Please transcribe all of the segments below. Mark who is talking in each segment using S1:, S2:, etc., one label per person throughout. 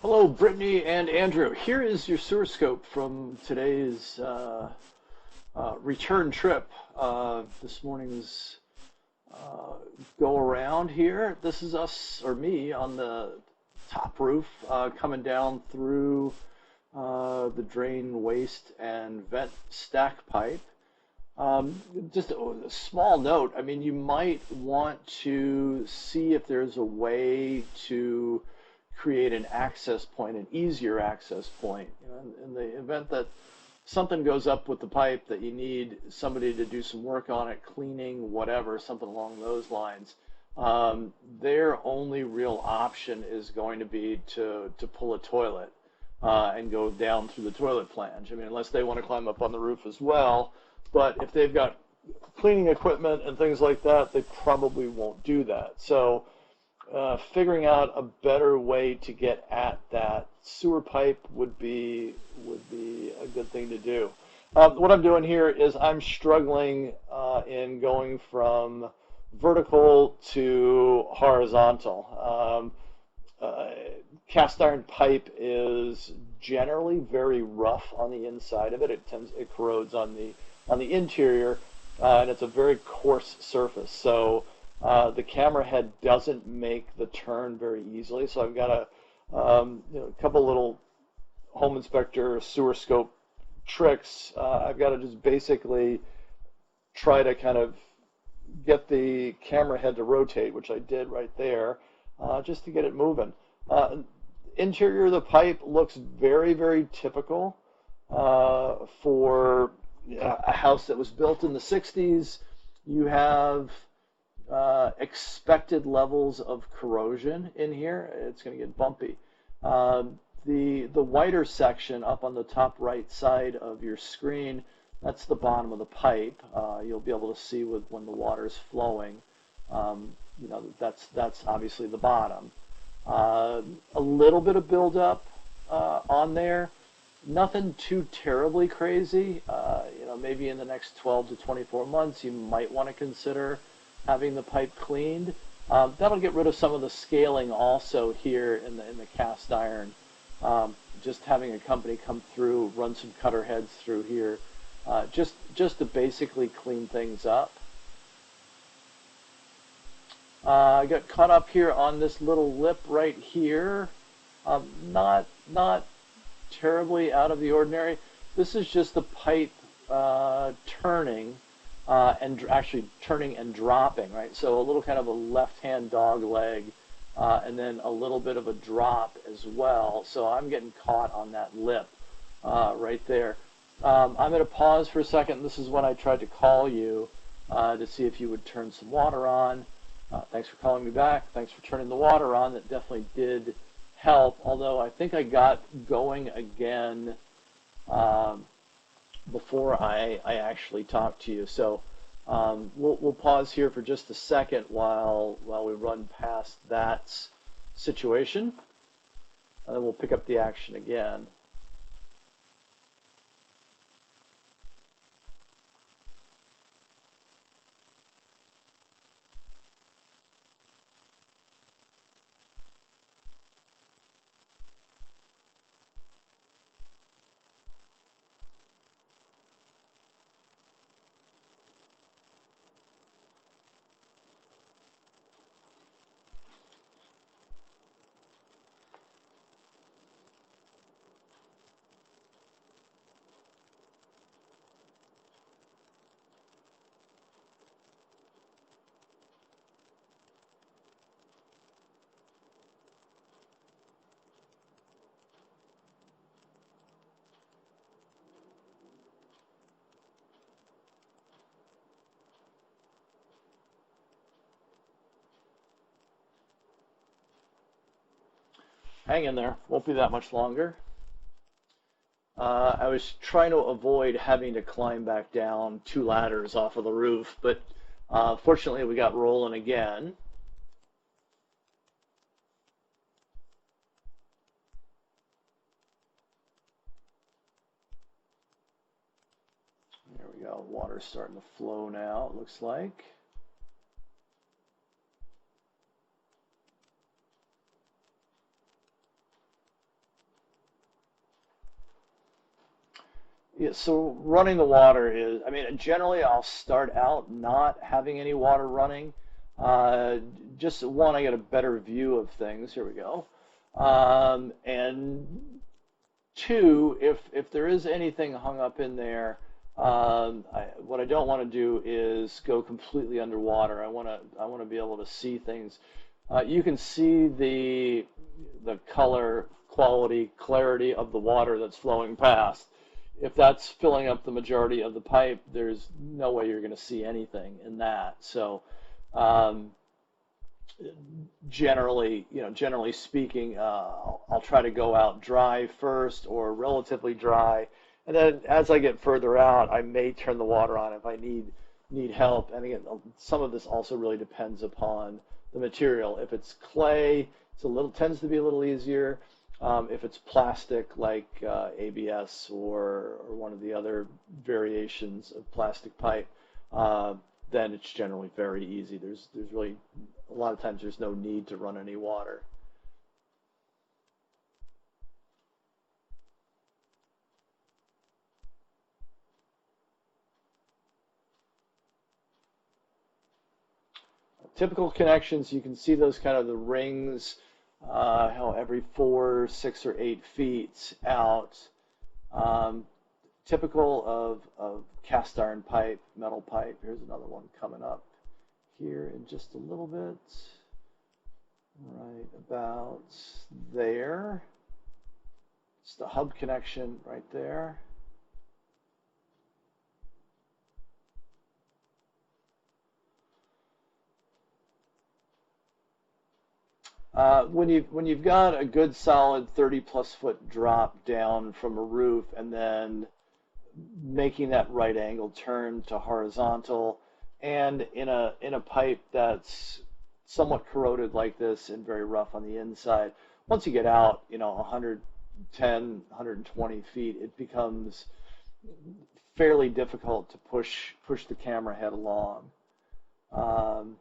S1: Hello, Brittany and Andrew. Here is your sewer scope from today's return trip. This morning's go around here. This is us, or me, on the top roof coming down through the drain, waste, and vent stack pipe. Just a small note. I mean, you might want to see if there's a way to create an access point, an easier access point. You know, in the event that something goes up with the pipe that you need somebody to do some work on it, cleaning, whatever, something along those lines. Their only real option is going to be to pull a toilet and go down through the toilet flange. I mean, unless they want to climb up on the roof as well. But if they've got cleaning equipment and things like that, they probably won't do that. So figuring out a better way to get at that sewer pipe would be a good thing to do. What I'm doing here is I'm struggling in going from vertical to horizontal. Uh, Cast iron pipe is generally very rough on the inside of it. It corrodes on the interior, and it's a very coarse surface. So the camera head doesn't make the turn very easily. So I've got a couple little home inspector sewer scope tricks. I've got to just basically try to kind of get the camera head to rotate, which I did right there, just to get it moving. Interior of the pipe looks very, very typical for a house that was built in the 60s. You have expected levels of corrosion in here. It's going to get bumpy. The whiter section up on the top right side of your screen, that's the bottom of the pipe. You'll be able to see when the water is flowing. That's obviously the bottom. A little bit of buildup on there. Nothing too terribly crazy. Maybe in the next 12 to 24 months, you might want to consider having the pipe cleaned. That'll get rid of some of the scaling also here in the cast iron. Just having a company come through, run some cutter heads through here, just to basically clean things up. I got caught up here on this little lip right here. Not terribly out of the ordinary. This is just the pipe turning and actually turning and dropping, right? So a little kind of a left-hand dog leg and then a little bit of a drop as well. So I'm getting caught on that lip right there. I'm going to pause for a second. This is when I tried to call you to see if you would turn some water on. Thanks for calling me back. Thanks for turning the water on. That definitely did help, although I think I got going again before I actually talked to you. So we'll pause here for just a second while we run past that situation, and then we'll pick up the action again. Hang in there. Won't be that much longer. I was trying to avoid having to climb back down two ladders off of the roof, but fortunately we got rolling again. There we go. Water's starting to flow now, it looks like. Yeah, so running the water is, I mean, generally I'll start out not having any water running. Uh, just one, I get a better view of things. Here we go. And two, if there is anything hung up in there, what I don't want to do is go completely underwater. I want to be able to see things. You can see the color, quality, clarity of the water that's flowing past. If that's filling up the majority of the pipe, there's no way you're going to see anything in that. So, um, generally speaking, I'll try to go out dry first or relatively dry, and then as I get further out, I may turn the water on if I need help. And again, some of this also really depends upon the material. If it's clay, it's a little tends to be a little easier. If it's plastic like ABS or one of the other variations of plastic pipe, uh, then it's generally very easy. There's really a lot of times there's no need to run any water. Typical connections, you can see those kind of the rings, how every 4, 6, or 8 feet out. Um, Typical of cast iron pipe, metal pipe. Here's another one coming up here in just a little bit, right about there. It's the hub connection right there. When you've got a good solid 30 plus foot drop down from a roof and then making that right angle turn to horizontal and in a pipe that's somewhat corroded like this and very rough on the inside, once you get out, 110, 120 feet, it becomes fairly difficult to push the camera head along. Um,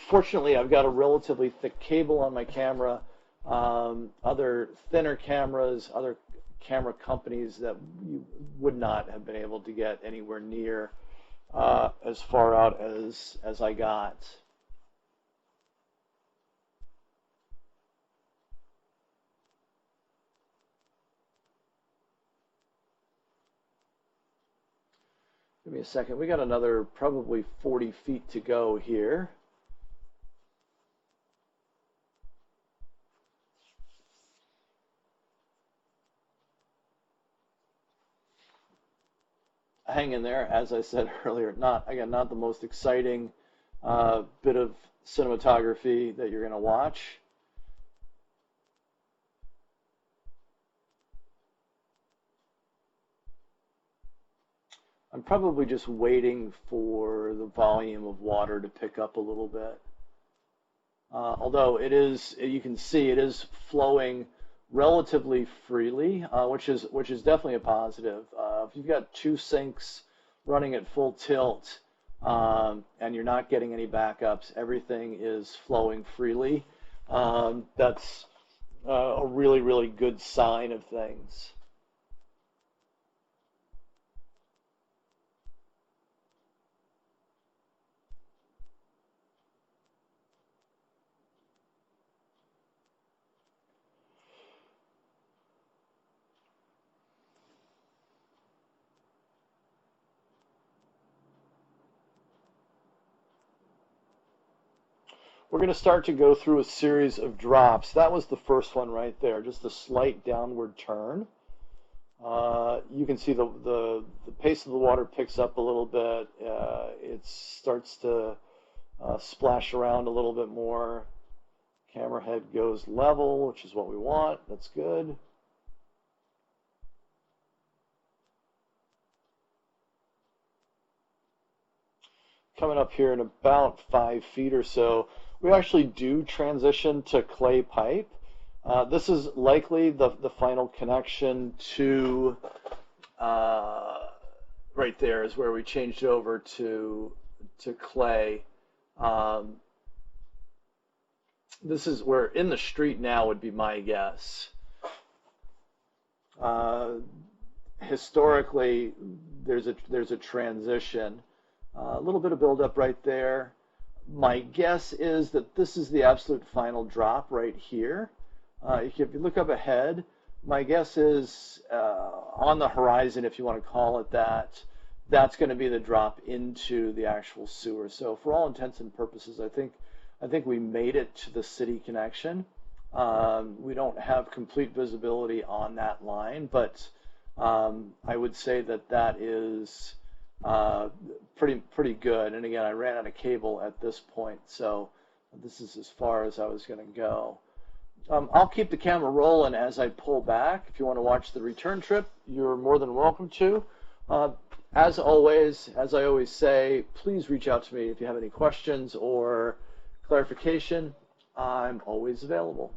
S1: Fortunately, I've got a relatively thick cable on my camera. Other thinner cameras, other camera companies that you would not have been able to get anywhere near as far out as I got. Give me a second. We got another probably 40 feet to go here. Hang in there. As I said earlier, not the most exciting bit of cinematography that you're going to watch. I'm probably just waiting for the volume of water to pick up a little bit. Although you can see it is flowing relatively freely, which is definitely a positive. If you've got two sinks running at full tilt, and you're not getting any backups, everything is flowing freely. That's a really, really good sign of things. We're going to start to go through a series of drops. That was the first one right there, just a slight downward turn. You can see the pace of the water picks up a little bit. It starts to splash around a little bit more. Camera head goes level, which is what we want. That's good. Coming up here in about 5 feet or so, we actually do transition to clay pipe. This is likely the final connection to right there is where we changed over to clay. Um, this is where in the street now would be my guess. Uh, historically, there's a transition, a little bit of buildup right there. My guess is that this is the absolute final drop right here. If you look up ahead, my guess is on the horizon, if you want to call it that, that's going to be the drop into the actual sewer. So for all intents and purposes, I think we made it to the city connection. We don't have complete visibility on that line, but I would say that that is pretty good. And again, I ran out of cable at this point, so this is as far as I was going to go. I'll keep the camera rolling as I pull back. If you want to watch the return trip, you're more than welcome to. As always, as I always say, please reach out to me if you have any questions or clarification. I'm always available.